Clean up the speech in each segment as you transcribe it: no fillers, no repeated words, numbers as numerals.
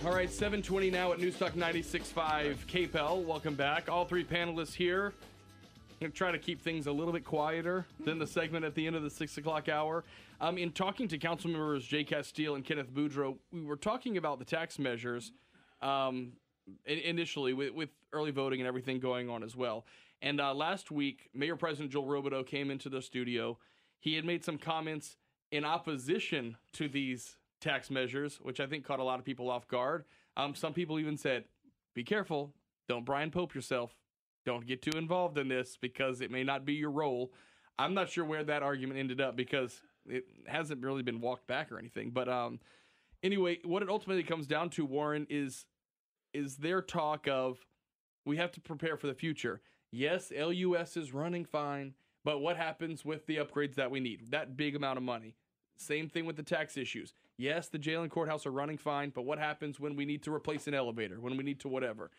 All right, 7:20 now at News Talk 96.5 KPEL. Welcome back. All three panelists here. I'm going to try to keep things a little bit quieter than the segment at the end of the 6 o'clock hour. In talking to council members Jay Castile and Kenneth Boudreau, we were talking about the tax measures initially with early voting and everything going on as well. And last week, Mayor President Joel Robideau came into the studio. He had made some comments in opposition to these tax measures, which I think caught a lot of people off guard. Some people even said, be careful, don't Brian Pope yourself. Don't get too involved in this because it may not be your role. I'm not sure where that argument ended up because it hasn't really been walked back or anything. But anyway, what it ultimately comes down to, Warren, is their talk of we have to prepare for the future. Yes, LUS is running fine, but what happens with the upgrades that we need? That big amount of money. Same thing with the tax issues. Yes, the jail and courthouse are running fine, but what happens when we need to replace an elevator, when we need to whatever?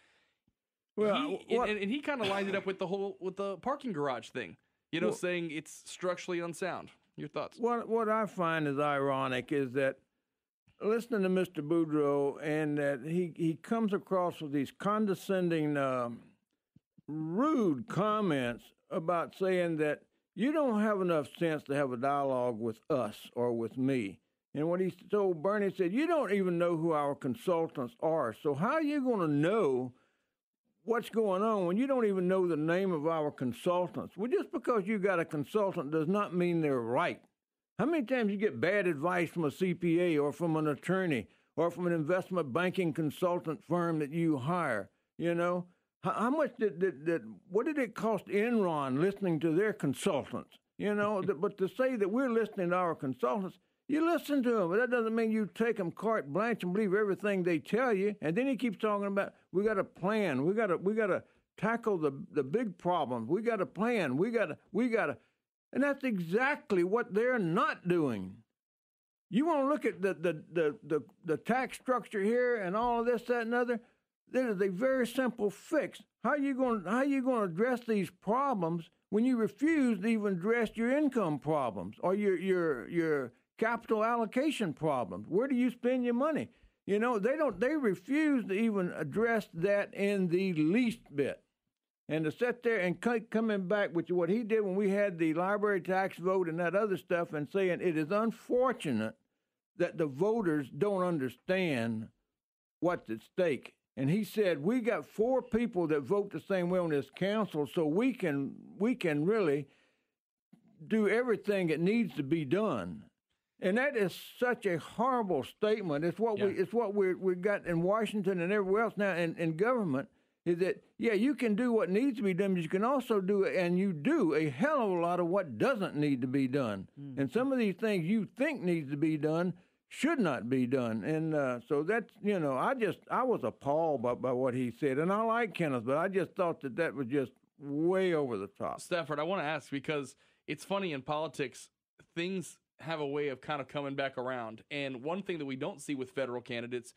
Well, he kind of lined it up with the parking garage thing, saying it's structurally unsound. Your thoughts? What I find is ironic is that listening to Mr. Boudreau and that he comes across with these condescending, rude comments about saying that you don't have enough sense to have a dialogue with us or with me. And what he told Bernie said, you don't even know who our consultants are. So how are you going to know what's going on when you don't even know the name of our consultants? Well, just because you got a consultant does not mean they're right. How many times you get bad advice from a CPA or from an attorney or from an investment banking consultant firm that you hire? How much what did it cost Enron listening to their consultants? But to say that we're listening to our consultants, you listen to them, but that doesn't mean you take them carte blanche and believe everything they tell you. And then he keeps talking about we got a plan, we got to tackle the big problems. We got a plan, we got to, and that's exactly what they're not doing. You want to look at the tax structure here and all of this, that, and other. There is a very simple fix. How are you going to address these problems when you refuse to even address your income problems or your capital allocation problems? Where do you spend your money? They refuse to even address that in the least bit. And to sit there and coming back with what he did when we had the library tax vote and that other stuff and saying it is unfortunate that the voters don't understand what's at stake. And he said, we got 4 people that vote the same way on this council, so we can really do everything that needs to be done. And that is such a horrible statement. It's what we got in Washington and everywhere else now in government, is that, you can do what needs to be done, but you can also do, and you do, a hell of a lot of what doesn't need to be done. And some of these things you think needs to be done should not be done. And so that's, I was appalled by what he said. And I like Kenneth, but I just thought that was just way over the top. Stafford, I want to ask, because it's funny in politics, things have a way of kind of coming back around. And one thing that we don't see with federal candidates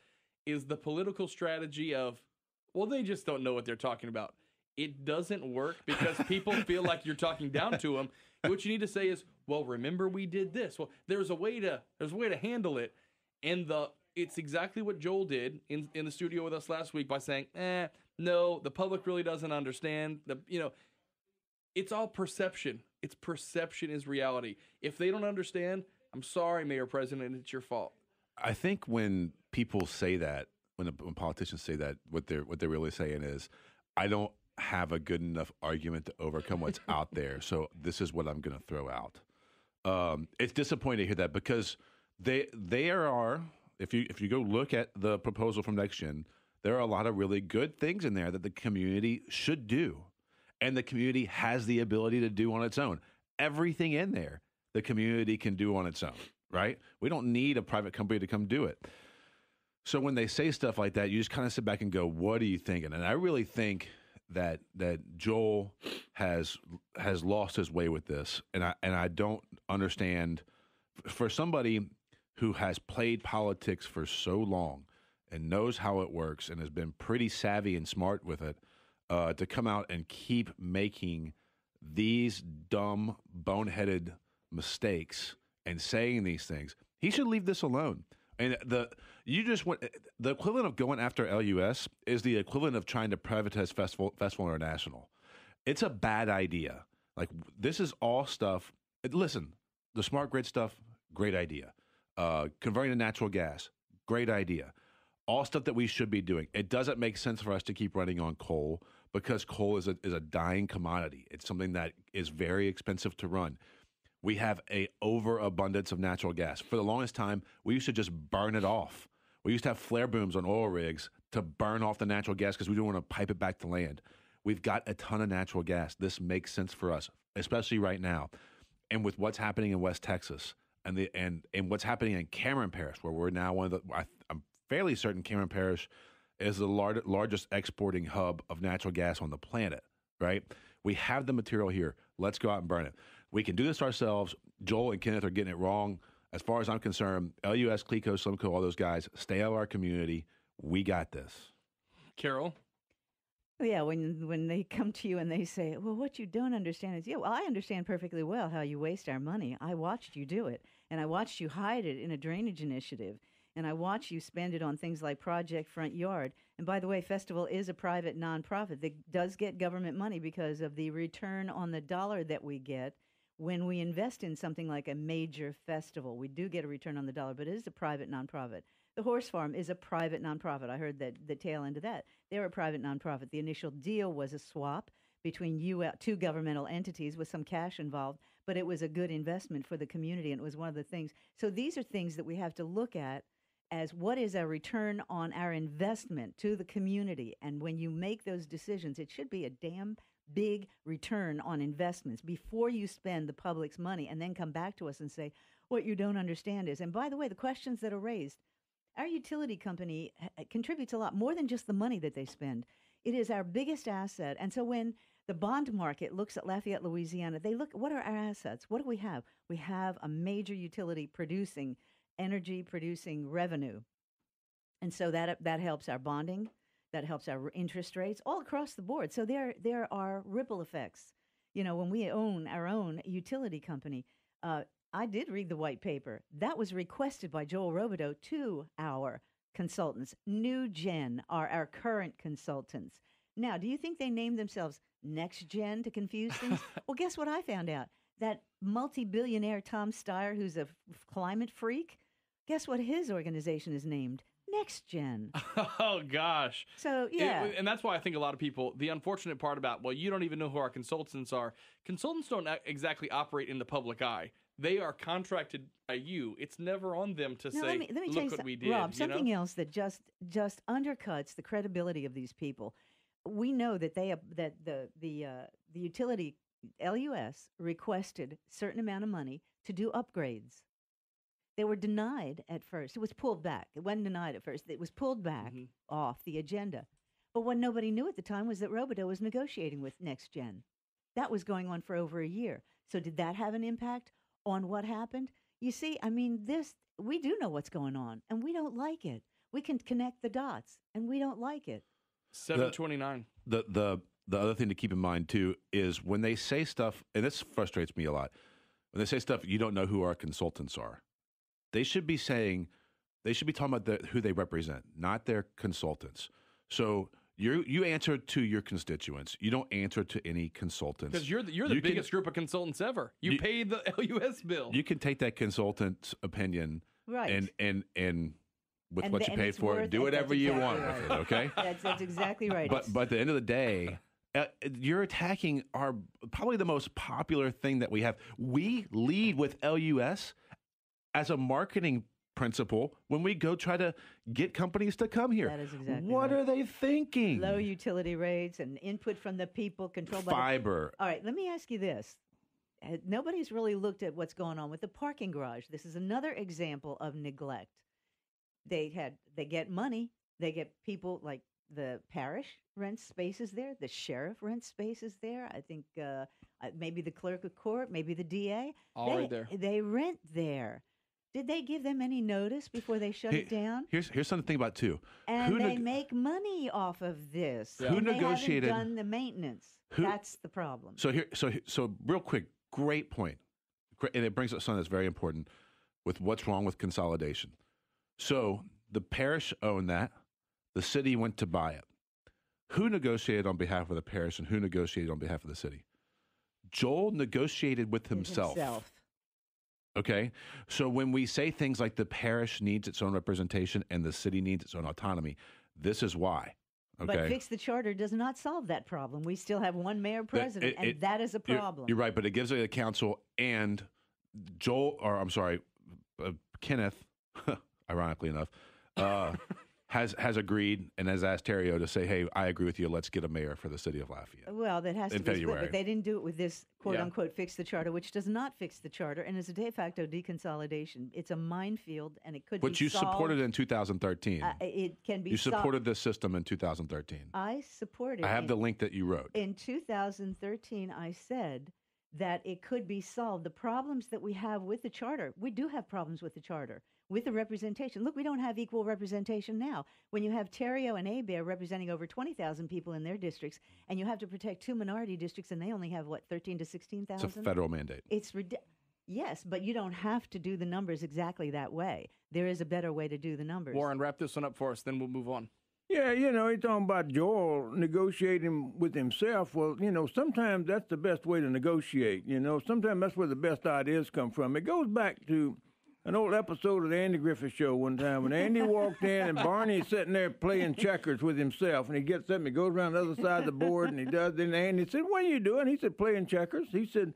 is the political strategy of, well, they just don't know what they're talking about. It doesn't work because people feel like you're talking down to them. What you need to say is, well, remember we did this. Well, there's a way to handle it. And it's exactly what Joel did in the studio with us last week by saying, no, the public really doesn't understand. It's all perception. It's perception is reality. If they don't understand, I'm sorry, Mayor President, it's your fault. I think when people say that, when politicians say that, what they're really saying is, I don't have a good enough argument to overcome what's out there, so this is what I'm going to throw out. It's disappointing to hear that because there are, if you go look at the proposal from Next Gen, there are a lot of really good things in there that the community should do, and the community has the ability to do on its own. Everything in there, the community can do on its own, right? We don't need a private company to come do it. So when they say stuff like that, you just kind of sit back and go, what are you thinking? And I really think that Joel has lost his way with this, and I don't understand, for somebody who has played politics for so long and knows how it works and has been pretty savvy and smart with it, to come out and keep making these dumb, boneheaded mistakes and saying these things. He should leave this alone. And you just went the equivalent of going after LUS is the equivalent of trying to privatize Festival International. It's a bad idea. Like, this is all stuff. Listen, the smart grid stuff, great idea. Converting to natural gas, great idea. All stuff that we should be doing. It doesn't make sense for us to keep running on coal because coal is a dying commodity. It's something that is very expensive to run. We have a overabundance of natural gas. For the longest time, we used to just burn it off. We used to have flare booms on oil rigs to burn off the natural gas because we didn't want to pipe it back to land. We've got a ton of natural gas. This makes sense for us, especially right now. And with what's happening in West Texas and what's happening in Cameron Parish, where we're now I'm fairly certain Cameron Parish is the largest exporting hub of natural gas on the planet, right? We have the material here. Let's go out and burn it. We can do this ourselves. Joel and Kenneth are getting it wrong. As far as I'm concerned, LUS, CLECO, Slimco, all those guys, stay out of our community. We got this. Carol? Yeah, when they come to you and they say, well, what you don't understand is, well, I understand perfectly well how you waste our money. I watched you do it, and I watched you hide it in a drainage initiative, and I watched you spend it on things like Project Front Yard. And by the way, Festival is a private nonprofit that does get government money because of the return on the dollar that we get when we invest in something like a major festival. We do get a return on the dollar, but it is a private nonprofit. The horse farm is a private nonprofit. I heard that the tail end of that. They're a private nonprofit. The initial deal was a swap between two governmental entities with some cash involved, but it was a good investment for the community, and it was one of the things. So these are things that we have to look at as what is a return on our investment to the community. And when you make those decisions, it should be a damn big return on investments before you spend the public's money and then come back to us and say, what you don't understand is, and by the way, the questions that are raised, our utility company contributes a lot more than just the money that they spend. It is our biggest asset. And so when the bond market looks at Lafayette, Louisiana, they look, what are our assets? What do we have? We have a major utility producing energy, producing revenue. And so that helps our bonding. That helps our interest rates all across the board. So there are ripple effects. You know, when we own our own utility company, I did read the white paper. That was requested by Joel Robideau to our consultants. New Gen are our current consultants. Now, do you think they named themselves Next Gen to confuse things? Well, guess what I found out? That multi-billionaire Tom Steyer, who's a climate freak, guess what his organization is named? Next Gen. Oh, gosh. So, yeah. And that's why I think a lot of people, the unfortunate part about, well, you don't even know who our consultants are. Consultants don't exactly operate in the public eye. They are contracted by you. It's never on them to say, let me look what we did. Rob, something else that just undercuts the credibility of these people. We know that the utility, LUS, requested a certain amount of money to do upgrades. They were denied at first. It was pulled back. It wasn't denied at first. It was pulled back off the agenda. But what nobody knew at the time was that Robideau was negotiating with Next Gen. That was going on for over a year. So did that have an impact on what happened? You see, I mean, we do know what's going on, and we don't like it. We can connect the dots, and we don't like it. 729. The other thing to keep in mind, too, is when they say stuff, and this frustrates me a lot, when they say stuff, you don't know who our consultants are. They should be talking about who they represent, not their consultants. So you answer to your constituents. You don't answer to any consultants. Because you're the biggest group of consultants ever. You pay the LUS bill. You can take that consultant's opinion right. and with what you paid for it, do whatever you want with it, okay? That's exactly right. But at the end of the day, you're attacking probably the most popular thing that we have. We lead with LUS as a marketing principle when we go try to get companies to come here. That is exactly what right. are they thinking? Low utility rates and input from the people, controlled by fiber. All right, let me ask you this. Nobody's really looked at what's going on with the parking garage. This is another example of neglect. They get money. They get people like the parish rents spaces there. The sheriff rents spaces there. I think maybe the clerk of court, maybe the DA. All right there. They rent there. Did they give them any notice before they shut it down? Here's something to think about too. And they make money off of this. Yeah. Who and negotiated? They haven't done the maintenance. That's the problem. So real quick, great point, and it brings up something that's very important with what's wrong with consolidation. So the parish owned that. The city went to buy it. Who negotiated on behalf of the parish and who negotiated on behalf of the city? Joel negotiated with himself. Okay? So when we say things like the parish needs its own representation and the city needs its own autonomy, this is why. Okay? But fix the charter does not solve that problem. We still have one mayor president, and that is a problem. You're right, but it gives the council and Kenneth, ironically enough, has agreed and has asked Terrio to say, hey, I agree with you. Let's get a mayor for the city of Lafayette. Well, that has to be split, February. but they didn't do it with this quote-unquote fix the charter, which does not fix the charter and is a de facto deconsolidation. It's a minefield, and it could be solved. But you supported it in 2013. It can be You supported this system in 2013. I supported I have the link that you wrote. In 2013, I said that it could be solved. The problems that we have with the charter, we do have problems with the charter, with the representation. Look, we don't have equal representation now. When you have Terrio and Hebert representing over 20,000 people in their districts, and you have to protect 2 minority districts, and they only have, 13 to 16,000? It's a federal mandate. It's ridiculous. Yes, but you don't have to do the numbers exactly that way. There is a better way to do the numbers. Warren, wrap this one up for us, then we'll move on. Yeah, he's talking about Joel negotiating with himself. Well, sometimes that's the best way to negotiate. Sometimes that's where the best ideas come from. It goes back to an old episode of the Andy Griffith Show one time when Andy walked in and Barney's sitting there playing checkers with himself, and he gets up and he goes around the other side of the board and he does. Then Andy said, "What are you doing?" He said, "Playing checkers." He said,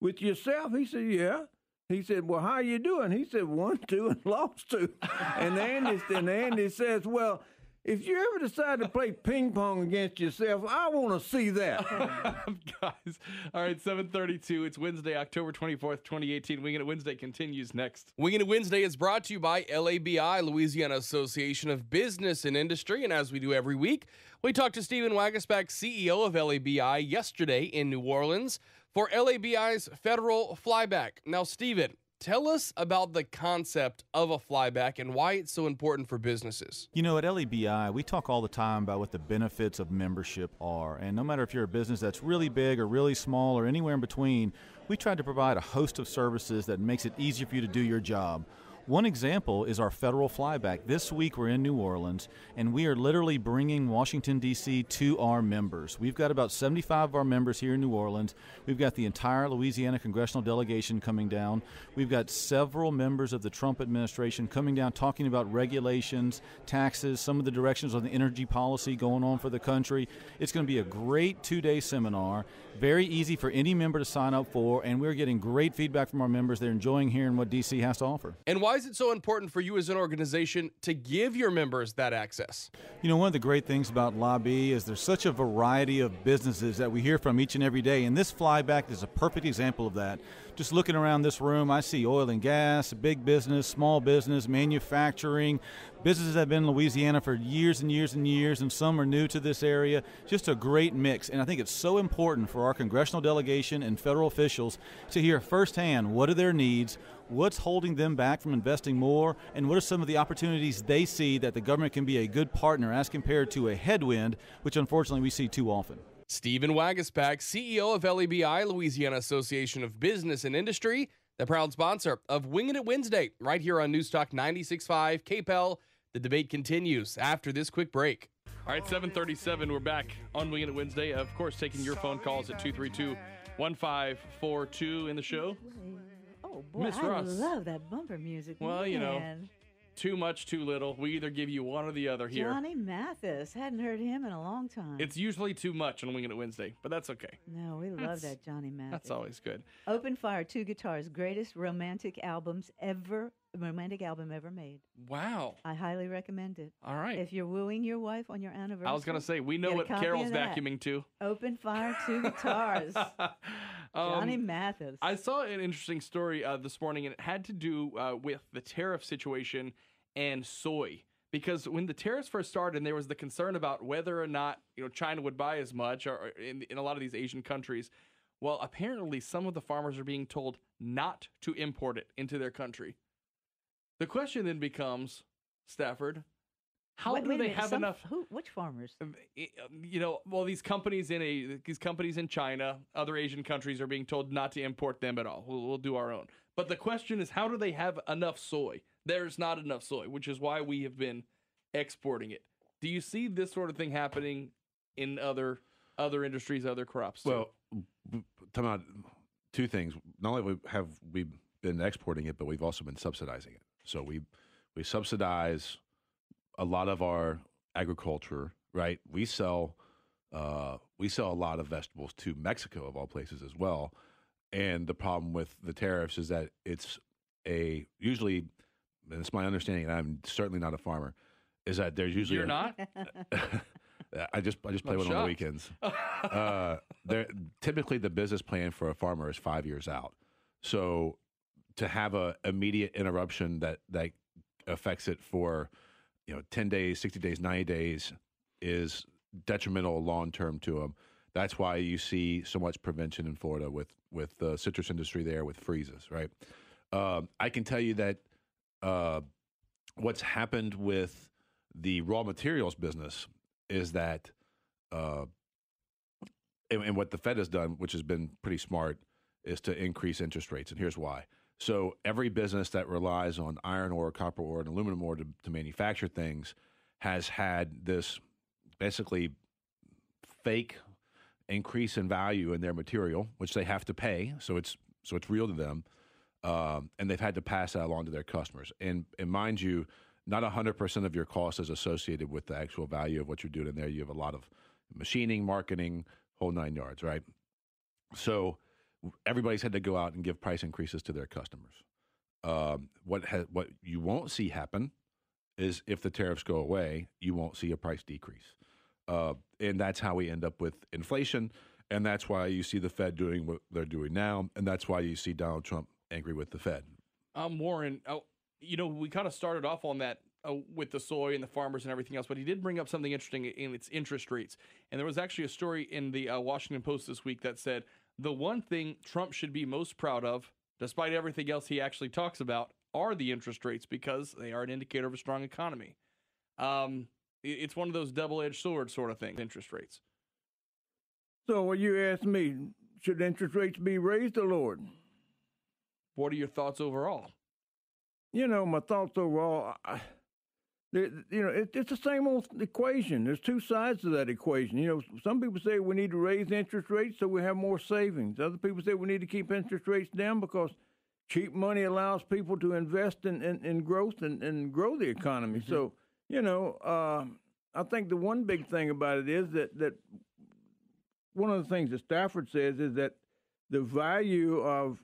"With yourself?" He said, "Yeah." He said, "Well, how are you doing?" He said, "1, 2, and lost 2." And Andy says, "Well, if you ever decide to play ping pong against yourself, I want to see that." Guys, all right, 7:32. It's Wednesday, October 24th, 2018. Wingin' It Wednesday continues next. Wingin' It Wednesday is brought to you by LABI, Louisiana Association of Business and Industry. And as we do every week, we talked to Stephen Wagasback, CEO of LABI, yesterday in New Orleans for LABI's federal flyback. Now, Stephen, tell us about the concept of a flyback and why it's so important for businesses. At LABI, we talk all the time about what the benefits of membership are. And no matter if you're a business that's really big or really small or anywhere in between, we try to provide a host of services that makes it easier for you to do your job. One example is our federal flyback. This week we're in New Orleans, and we are literally bringing Washington, D.C. to our members. We've got about 75 of our members here in New Orleans. We've got the entire Louisiana congressional delegation coming down. We've got several members of the Trump administration coming down talking about regulations, taxes, some of the directions on the energy policy going on for the country. It's going to be a great 2-day seminar, very easy for any member to sign up for, and we're getting great feedback from our members. They're enjoying hearing what D.C. has to offer. And why is it so important for you as an organization to give your members that access? One of the great things about LABI is there's such a variety of businesses that we hear from each and every day, and this flyback is a perfect example of that. Just looking around this room, I see oil and gas, big business, small business, manufacturing, businesses that have been in Louisiana for years and years and years, and some are new to this area. Just a great mix, and I think it's so important for our congressional delegation and federal officials to hear firsthand what are their needs, what's holding them back from investing more, and what are some of the opportunities they see that the government can be a good partner as compared to a headwind, which unfortunately we see too often. Stephen Wagasback, CEO of LABI, Louisiana Association of Business and Industry, the proud sponsor of Wingin' It Wednesday, right here on Newstalk 96.5 KPEL. The debate continues after this quick break. All right, 7:37, we're back on Wingin' It Wednesday. Of course, taking your phone calls at 232-1542 in the show. Oh, boy, Miss I Ross. love that bumper music. Well, Man. Too much, too little. We either give you one or the other here. Johnny Mathis. Hadn't heard him in a long time. It's usually too much on Wingin' It Wednesday, but that's okay. No, we love that Johnny Mathis. That's always good. Open Fire, 2 guitars, greatest romantic album ever made. Wow. I highly recommend it. All right. If you're wooing your wife on your anniversary. I was going to say, we know get a what copy Carol's of that. vacuuming to. Open Fire, 2 guitars. Johnny Mathis. I saw an interesting story this morning, and it had to do with the tariff situation and soy. Because when the tariffs first started, there was the concern about whether or not China would buy as much, or in a lot of these Asian countries. Well, apparently some of the farmers are being told not to import it into their country. The question then becomes, Stafford, how Wait do a they minute, have enough? Which farmers? Well, these companies in China, other Asian countries are being told not to import them at all. We'll do our own. But the question is, how do they have enough soy? there's not enough soy, which is why we have been exporting it. Do you see this sort of thing happening in other industries, other crops too? Well, talking about two things. Not only have we been exporting it, but we've also been subsidizing it. So we subsidize a lot of our agriculture, right? We sell a lot of vegetables to Mexico, of all places, as well. And the problem with the tariffs is that it's usually, and it's my understanding, and I'm certainly not a farmer, is that there's usually You're not? I just play one on the weekends. Typically, the business plan for a farmer is 5 years out. So to have a immediate interruption that affects it for 10 days, 60 days, 90 days is detrimental long term to them. That's why you see so much prevention in Florida with the citrus industry there with freezes, right? I can tell you that what's happened with the raw materials business is that, and what the Fed has done, which has been pretty smart, is to increase interest rates. And here's why. So every business that relies on iron ore, copper ore, and aluminum ore to manufacture things has had this basically fake increase in value in their material, which they have to pay. So it's real to them. And they've had to pass that along to their customers. And mind you, not 100% of your cost is associated with the actual value of what you're doing in there. You have a lot of machining, marketing, whole nine yards, right? So everybody's had to go out and give price increases to their customers. What you won't see happen is if the tariffs go away, you won't see a price decrease. And that's how we end up with inflation. And that's why you see the Fed doing what they're doing now. And that's why you see Donald Trump angry with the Fed. Warren, we kind of started off on that with the soy and the farmers and everything else, but he did bring up something interesting in its interest rates. And there was actually a story in the Washington Post this week that said the one thing Trump should be most proud of, despite everything else he actually talks about, are the interest rates because they are an indicator of a strong economy. It's one of those double-edged sword sort of things, interest rates. So when you ask me, should interest rates be raised or lowered? What are your thoughts overall? My thoughts overall, it's the same old equation. There's two sides to that equation. Some people say we need to raise interest rates so we have more savings. Other people say we need to keep interest rates down because cheap money allows people to invest in growth and grow the economy. Mm-hmm. So, I think the one big thing about it is that one of the things that Stafford says is that the value of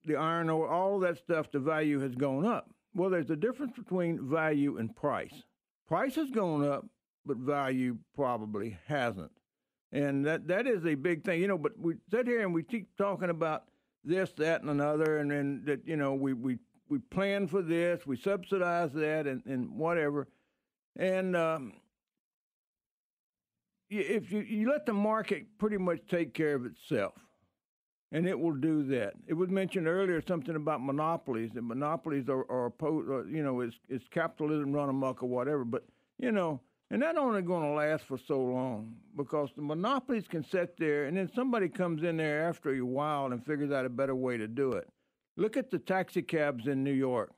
the iron ore, all that stuff, the value has gone up. Well, there's a difference between value and price. Price has gone up, but value probably hasn't. And that is a big thing. But we sit here and we keep talking about this, that, and another, and then that, we plan for this, we subsidize that, and whatever. And if you let the market pretty much take care of itself, and it will do that. It was mentioned earlier something about monopolies, and monopolies are opposed, it's capitalism run amok or whatever. But, and that only going to last for so long because the monopolies can sit there, and then somebody comes in there after a while and figures out a better way to do it. Look at the taxi cabs in New York,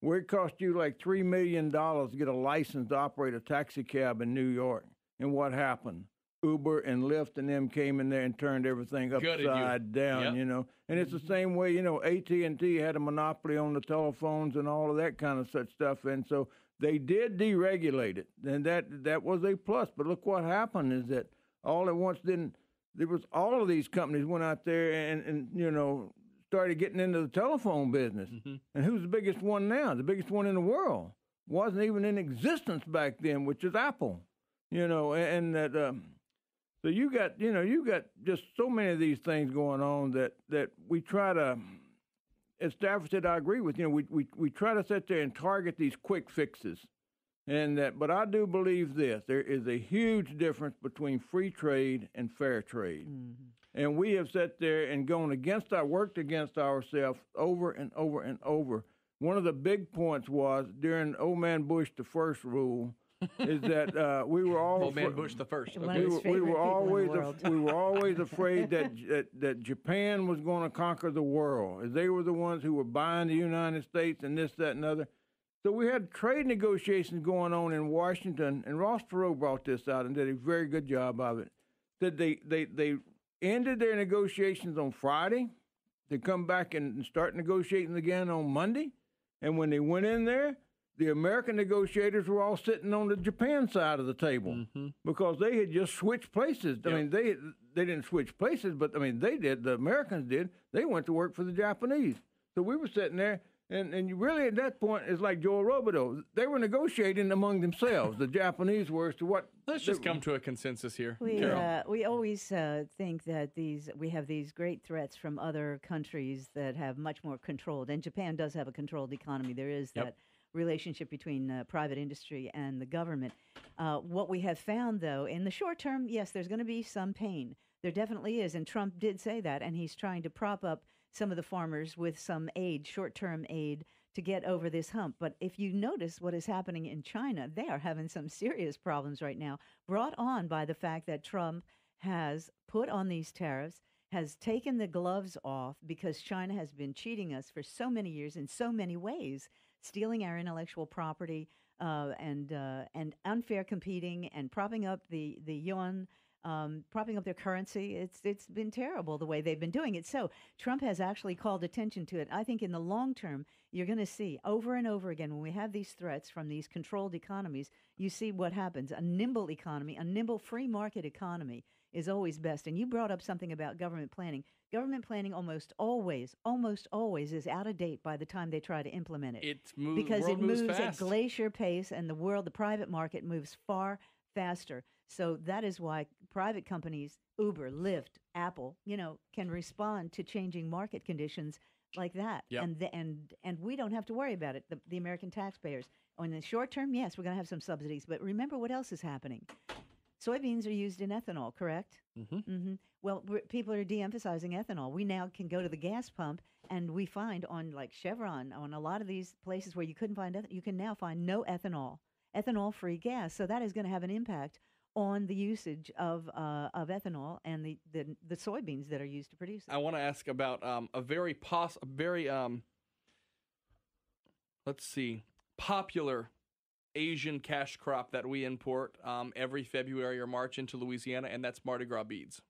where it cost you like $3 million to get a license to operate a taxi cab in New York. And what happened? Uber and Lyft and them came in there and turned everything upside down, Yep. And it's the same way, AT&T had a monopoly on the telephones and all of that kind of such stuff. And so they did deregulate it. And that was a plus. But look what happened is that all at once all of these companies went out there and started getting into the telephone business. Mm-hmm. And who's the biggest one now? The biggest one in the world. Wasn't even in existence back then, which is Apple. And that so you got just so many of these things going on that we try to, as Stafford said, I agree with, we try to sit there and target these quick fixes. But I do believe this, there is a huge difference between free trade and fair trade. Mm-hmm. And we have sat there and worked against ourselves over and over and over. One of the big points was during old man Bush the first rule, is that we were all old man Bush the first. Okay. We were always afraid that Japan was going to conquer the world. They were the ones who were buying the United States and this, that, and other. So we had trade negotiations going on in Washington, and Ross Perot brought this out and did a very good job of it. That they ended their negotiations on Friday. They come back and start negotiating again on Monday. And when they went in there, the American negotiators were all sitting on the Japan side of the table because they had just switched places. I mean, they didn't switch places, but I mean, they did. The Americans did. They went to work for the Japanese. So we were sitting there. And you really, at that point, it's like Joel Robideau. They were negotiating among themselves. The Japanese were as to what. Let's just come to a consensus here. We always think that we have these great threats from other countries that have much more controlled. And Japan does have a controlled economy. There is that relationship between private industry and the government. What we have found, though, in the short term, yes, there's going to be some pain. There definitely is. And Trump did say that. And he's trying to prop up some of the farmers with some aid, short-term aid, to get over this hump. But if you notice what is happening in China, they are having some serious problems right now, brought on by the fact that Trump has put on these tariffs, has taken the gloves off because China has been cheating us for so many years in so many ways, stealing our intellectual property and unfair competing and propping up the yuan, propping up their currency. It's been terrible the way they've been doing it. So Trump has actually called attention to it. I think in the long term, you're going to see over and over again when we have these threats from these controlled economies, you see what happens. A nimble economy, a nimble free market economy is always best. And you brought up something about government planning. Government planning almost always is out of date by the time they try to implement it. Because it moves at glacier pace, and the private market moves far faster. So that is why private companies, Uber, Lyft, Apple, can respond to changing market conditions like that. Yep. And we don't have to worry about it, the American taxpayers. In the short term, yes, we're going to have some subsidies. But remember what else is happening. Soybeans are used in ethanol, correct? Well, people are de-emphasizing ethanol. We now can go to the gas pump, and we find on like Chevron, on a lot of these places where you couldn't find ethanol, you can now find no ethanol-free gas. So that is going to have an impact on the usage of ethanol and the soybeans that are used to produce it. I want to ask about a very popular Asian cash crop that we import every February or March into Louisiana, and that's Mardi Gras beads.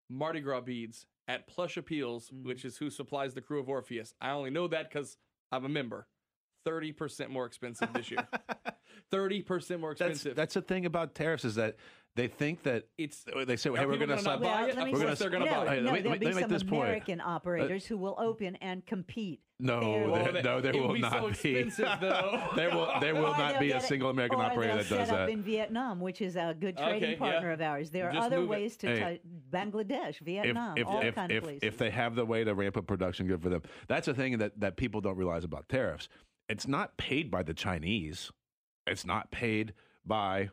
Mardi Gras beads at Plush Appeals, which is who supplies the crew of Orpheus. I only know that because I'm a member. 30% more expensive this year. 30% more expensive. That's the thing about tariffs is that they think that they say, hey, we're going to stop. They're going to buy it. There'll be some American operators who will open and compete. No, there will not be. There will not be a single American operator that does set that. Up in Vietnam, which is a good trading partner of ours. There are other ways to Bangladesh, Vietnam, all kinds of places. If they have the way to ramp up production, good for them. That's the thing that people don't realize about tariffs. It's not paid by the Chinese. It's not paid by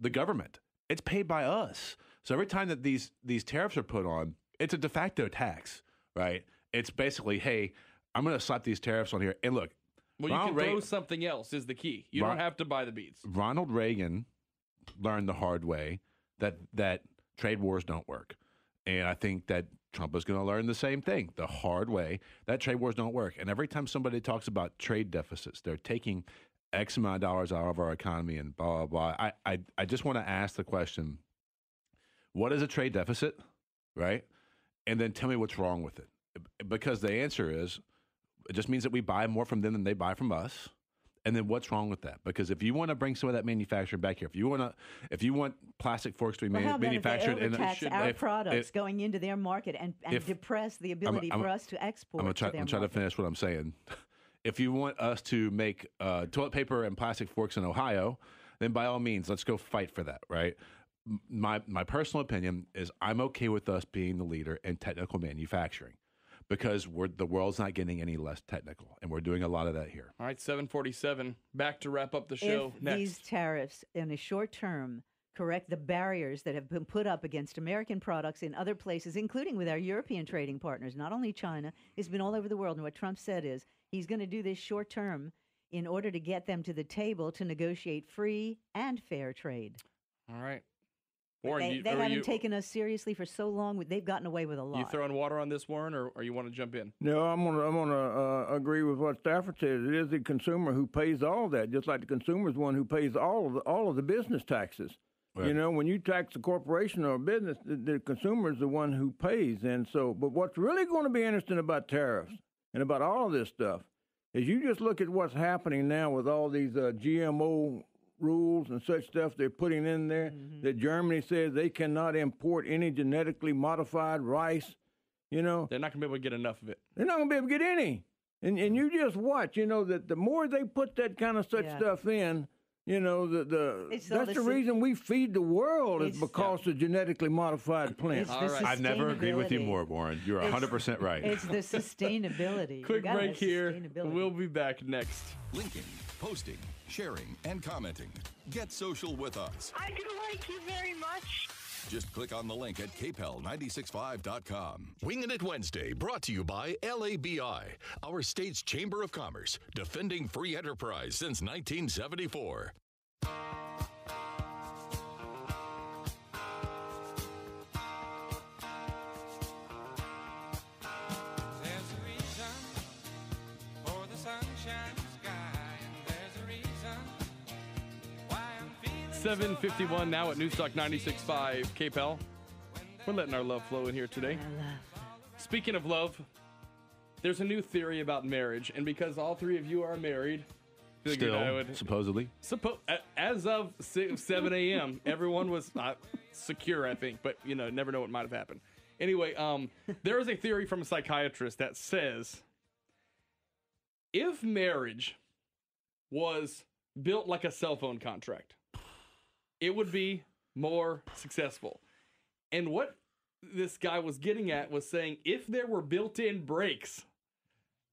the government. It's paid by us. So every time that these tariffs are put on, it's a de facto tax, right? It's basically, hey, I'm going to slap these tariffs on here. And look, you can throw something else is the key. You don't have to buy the beads. Ronald Reagan learned the hard way that trade wars don't work. And I think that Trump is going to learn the same thing, the hard way, that trade wars don't work. And every time somebody talks about trade deficits, they're taking X amount of dollars out of our economy and blah, blah, blah. I just want to ask the question, what is a trade deficit, right? And then tell me what's wrong with it. Because the answer is, it just means that we buy more from them than they buy from us. And then what's wrong with that? Because if you want to bring some of that manufacturing back here, if you want plastic forks to be manufactured in our products going into their market and depress the ability for us to export. I'm trying to finish what I'm saying. If you want us to make toilet paper and plastic forks in Ohio, then by all means, let's go fight for that, right? My personal opinion is I'm okay with us being the leader in technical manufacturing because the world's not getting any less technical, and we're doing a lot of that here. All right, 7:47. Back to wrap up the show if next. These tariffs in a short term correct the barriers that have been put up against American products in other places, including with our European trading partners, not only China, it's been all over the world. And what Trump said is he's going to do this short term in order to get them to the table to negotiate free and fair trade. All right. Warren, They haven't taken us seriously for so long. They've gotten away with a lot. You throwing water on this, Warren, or you want to jump in? No, I'm gonna agree with what Stafford says. It is the consumer who pays all that, just like the consumer is one who pays all of the business taxes. Right. You know, when you tax a corporation or a business, the consumer is the one who pays. And so, but what's really going to be interesting about tariffs and about all of this stuff is you just look at what's happening now with all these GMO rules and such stuff they're putting in there. That Germany says they cannot import any genetically modified rice. You know, They're not going to be able to get enough of it. they're not going to be able to get any. And you just watch, you know, that the more they put that kind of such stuff in, you know, that's the reason we feed the world is because of genetically modified plants. All right. I never agree with you more, Warren. You're 100% right. It's the sustainability. Quick break here. We'll be back next. Linking, posting, sharing, and commenting. Get social with us. I do like you very much. Just click on the link at KPEL965.com. Wingin' It Wednesday, brought to you by LABI, our state's Chamber of Commerce, defending free enterprise since 1974. There's a reason for the sunshine sky, and there's a reason why I'm feeling 7:51 now at Newstalk 96.5 KPEL. We're letting our love flow in here today. Speaking of love, there's a new theory about marriage, and because all three of you are married, figured I Still, would supposedly. as of 7 a.m., everyone was secure, I think, but you know, never know what might have happened. Anyway, there is a theory from a psychiatrist that says if marriage was built like a cell phone contract, it would be more successful. And what this guy was getting at was saying if there were built-in breaks,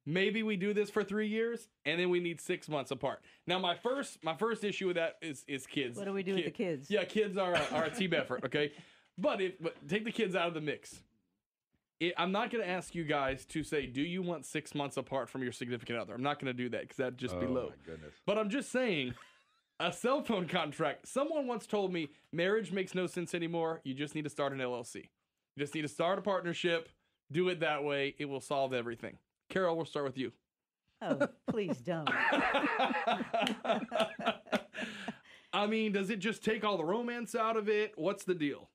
maybe we do this for 3 years and then we need 6 months apart. Now, my first issue with that is kids. What do we do with the kids? Yeah, kids are a team effort, okay? But take the kids out of the mix. I'm not going to ask you guys to say, do you want 6 months apart from your significant other? I'm not going to do that because that'd just be low. My goodness. But I'm just saying, a cell phone contract. Someone once told me marriage makes no sense anymore. You just need to start an LLC. You just need to start a partnership. Do it that way. It will solve everything. Carol, we'll start with you. Oh, please don't. I mean, does it just take all the romance out of it? What's the deal?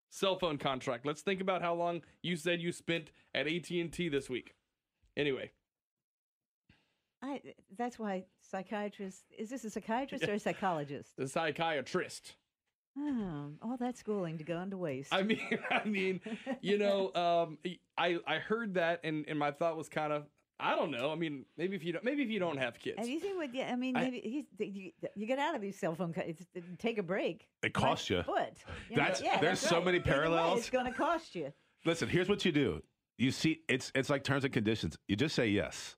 Cell phone contract. Let's think about how long you said you spent at AT&T this week. Anyway. That's why psychiatrists. Is this a psychiatrist or a psychologist? The psychiatrist. Oh, all that schooling to go into waste. I mean, you know, I heard that, and my thought was kind of, I don't know. I mean, maybe if you don't have kids. Have you seen what? Yeah, I mean, maybe you get out of these cell phone. Take a break. It costs you. What? There's so many parallels. It's going to cost you. Listen, here's what you do. You see, it's like terms and conditions. You just say yes.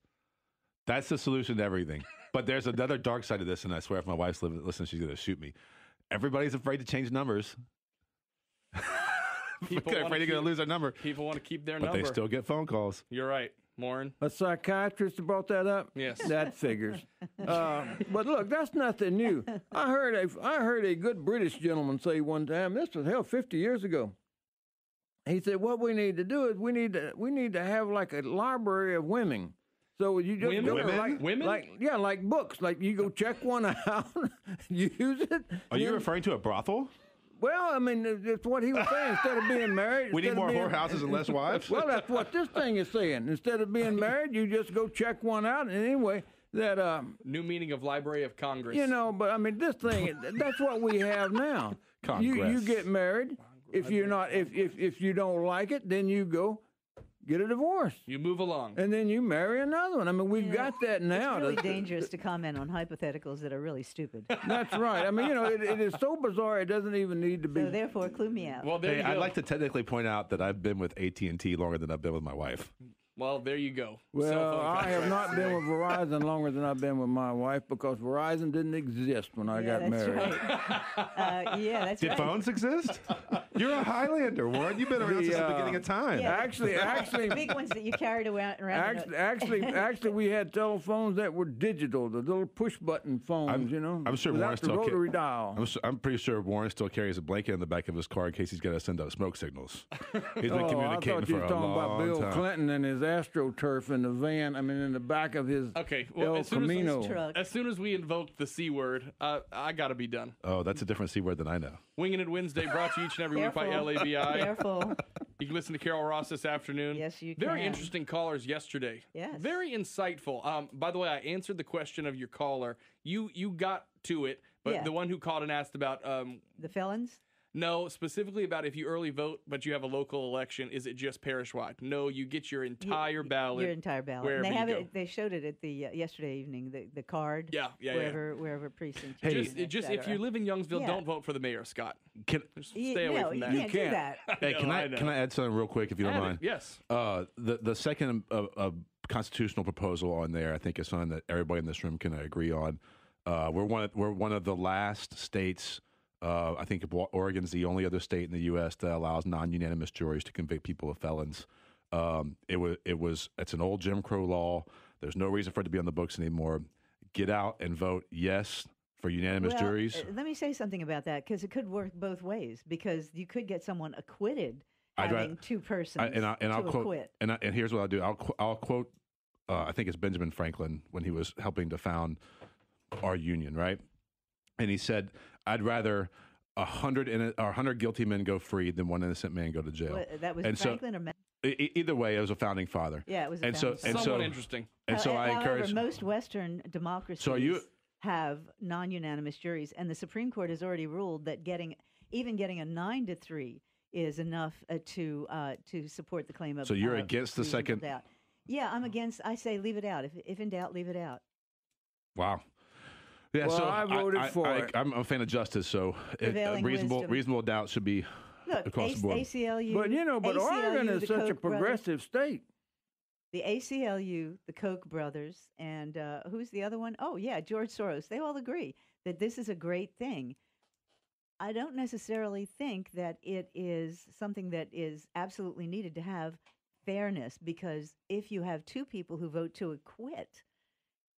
That's the solution to everything. But there's another dark side of this, and I swear if my wife's listening, she's going to shoot me. Everybody's afraid to change numbers. People are afraid they're going to lose their number. People want to keep their number. But they still get phone calls. You're right, Warren. A psychiatrist brought that up? Yes. That figures. But look, that's nothing new. I heard a good British gentleman say one time, this was 50 years ago. He said, what we need to do is we need to have like a library of women. So you just women? go Women? like books. Like you go check one out, use it. Are you referring to a brothel? Well, I mean, it's what he was saying. Instead of being married, We need more whorehouses and less wives? Well, that's what this thing is saying. Instead of being married, you just go check one out. And anyway, that new meaning of Library of Congress. You know, but I mean, this thing, that's what we have now. Congress. You get married. If you're not, if you don't like it, then you go get a divorce. You move along. And then you marry another one. I mean, we've got that now. It's really dangerous to comment on hypotheticals that are really stupid. That's right. I mean, you know, it is so bizarre, it doesn't even need to be. So therefore, clue me out. Well, there you go. I'd like to technically point out that I've been with AT&T longer than I've been with my wife. Well, there you go. Well, Cell phone I have contracts. not been with Verizon longer than I've been with my wife because Verizon didn't exist when I got that's married. Right. Yeah, that's Did right. phones exist? You're a Highlander, Warren. You've been around since the beginning of time. Yeah. Actually, Big ones that you carried around. actually, we had telephones that were digital, the little push button phones, I'm sure without Warren the still rotary dial. I'm pretty sure Warren still carries a blanket in the back of his car in case he's got to send out smoke signals. He's been I communicating thought you for were a talking about long Bill time. Clinton and his AstroTurf in the van. I mean, in the back of his Okay, well, El Camino. as soon as we invoke the C word, I got to be done. Oh, that's a different C word than I know. Wingin' It Wednesday brought to you each and every week by Careful. LABI. Careful. You can listen to Carol Ross this afternoon. Yes, you Very can. interesting callers yesterday. Yes. Very insightful. By the way, I answered the question of your caller. You got to it, but Yeah. the one who called and asked about The felons? no, specifically about if you early vote, but you have a local election, is it just parish-wide? No, you get your entire ballot. Your entire ballot. wherever And they have you it. go. They showed it at the yesterday evening. The card. Yeah. Wherever precinct. you're Just, in, et just if cetera. you live in Youngsville, Yeah. don't vote for the mayor, Scott. Just stay away no, from you that. can't do can't. that. Hey, No, can I know. can I add something real quick if you don't Add it, mind? yes. The second constitutional proposal on there, I think, is something that everybody in this room can agree on. We're one of the last states. I think Oregon's the only other state in the U.S. that allows non-unanimous juries to convict people of felons. It's an old Jim Crow law. There's no reason for it to be on the books anymore. Get out and vote yes for unanimous Well, juries. Let me say something about that because it could work both ways because you could get someone acquitted I'd having rather- two persons I'll to quote acquit. and here's what I'll do. I'll quote. I think it's Benjamin Franklin when he was helping to found our union, right? And he said, "I'd rather 100 guilty men go free than one innocent man go to jail." Well, that was And so- Franklin or Madison? Either way, it was a founding father. Yeah, it was a and so founding and Somewhat so interesting. and so I However, encourage. most Western democracies have non-unanimous juries, and the Supreme Court has already ruled that getting a 9-3 is enough to support the claim of. So you're against the reasonable second- doubt. Yeah, I'm against. I say leave it out. If in doubt, leave it out. Wow. Yeah, Well, so I voted for it. I'm a fan of justice, so Prevailing wisdom. reasonable doubt should be Look, across the board. ACLU. But Oregon ACLU, is the such a Koch brothers- progressive state. The ACLU, the Koch brothers, and who's the other one? Oh, yeah, George Soros. They all agree that this is a great thing. I don't necessarily think that it is something that is absolutely needed to have fairness because if you have two people who vote to acquit,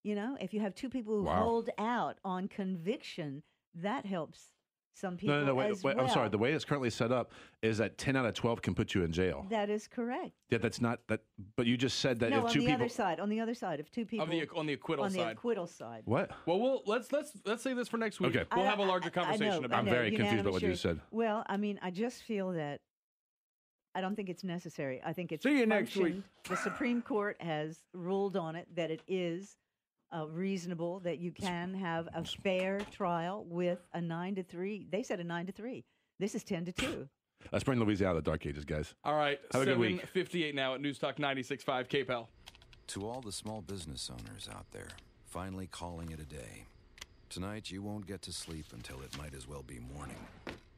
if you have two people who Wow. hold out on conviction, that helps some people No, wait, as wait, well. I'm sorry. The way it's currently set up is that 10 out of 12 can put you in jail. That is correct. Yeah, that's not that. But you just said that No, if on two the people. on the other side, if two people On the acquittal on the side. acquittal side. What? Well, let's say this for next week. Okay. We'll have a larger conversation about I'm it. very confused about what you just said. Well, I mean, I just feel that I don't think it's necessary. I think it's See you next week. functioned. The Supreme Court has ruled on it that it is reasonable that you can have a fair trial with a 9-3. They said a 9-3. This is 10-2. Let's bring Louisiana out of the dark ages, guys. All right. Have a good week. 7:58 now at News Talk 96.5 KPEL. To all the small business owners out there, finally calling it a day. Tonight, you won't get to sleep until it might as well be morning.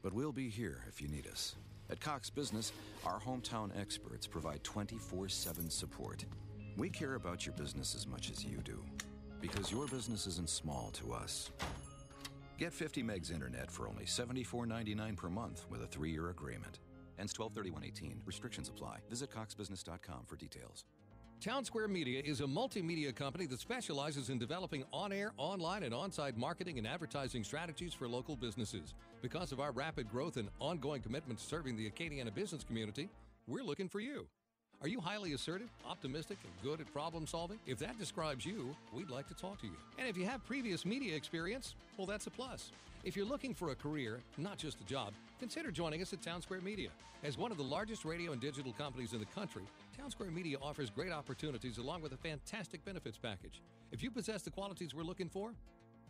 But we'll be here if you need us. At Cox Business, our hometown experts provide 24/7 support. We care about your business as much as you do, because your business isn't small to us. Get 50 megs internet for only $74.99 per month with a 3-year agreement. Ends 12/31/18. Restrictions apply. Visit coxbusiness.com for details. Town Square Media is a multimedia company that specializes in developing on-air, online, and on-site marketing and advertising strategies for local businesses. Because of our rapid growth and ongoing commitment to serving the Acadiana business community, we're looking for you. Are you highly assertive, optimistic, and good at problem solving? If that describes you, we'd like to talk to you. And if you have previous media experience, well, that's a plus. If you're looking for a career, not just a job, consider joining us at Town Square Media. As one of the largest radio and digital companies in the country, Town Square Media offers great opportunities along with a fantastic benefits package. If you possess the qualities we're looking for,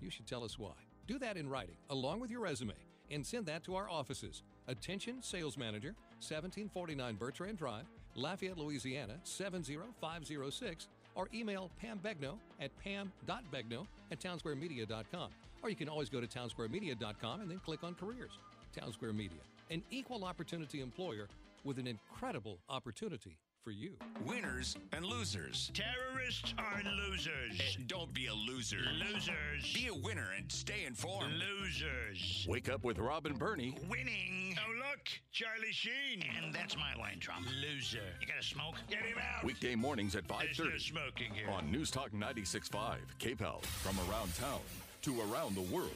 you should tell us why. Do that in writing, along with your resume, and send that to our offices. Attention Sales Manager, 1749 Bertrand Drive, Lafayette, Louisiana, 70506, or email Pam Begno at pam.begno@townsquaremedia.com. Or you can always go to townsquaremedia.com and then click on Careers. Town Square Media, an equal opportunity employer with an incredible opportunity for you. Winners and losers. Terrorists are losers. Don't be a loser. Losers. Be a winner and stay informed. Losers. Wake up with Rob and Bernie. Winning. Oh, look, Charlie Sheen. And that's my line, Trump. Loser. You got a smoke? Get him out. Weekday mornings at 5:30. There's no smoking here. On News Talk 96.5, KPEL. From around town to around the world.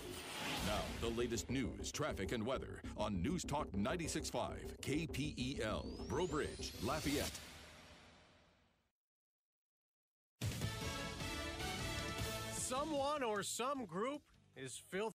Now, the latest news, traffic, and weather on News Talk 96.5, KPEL. Breaux Bridge, Lafayette. Someone or some group is filthy.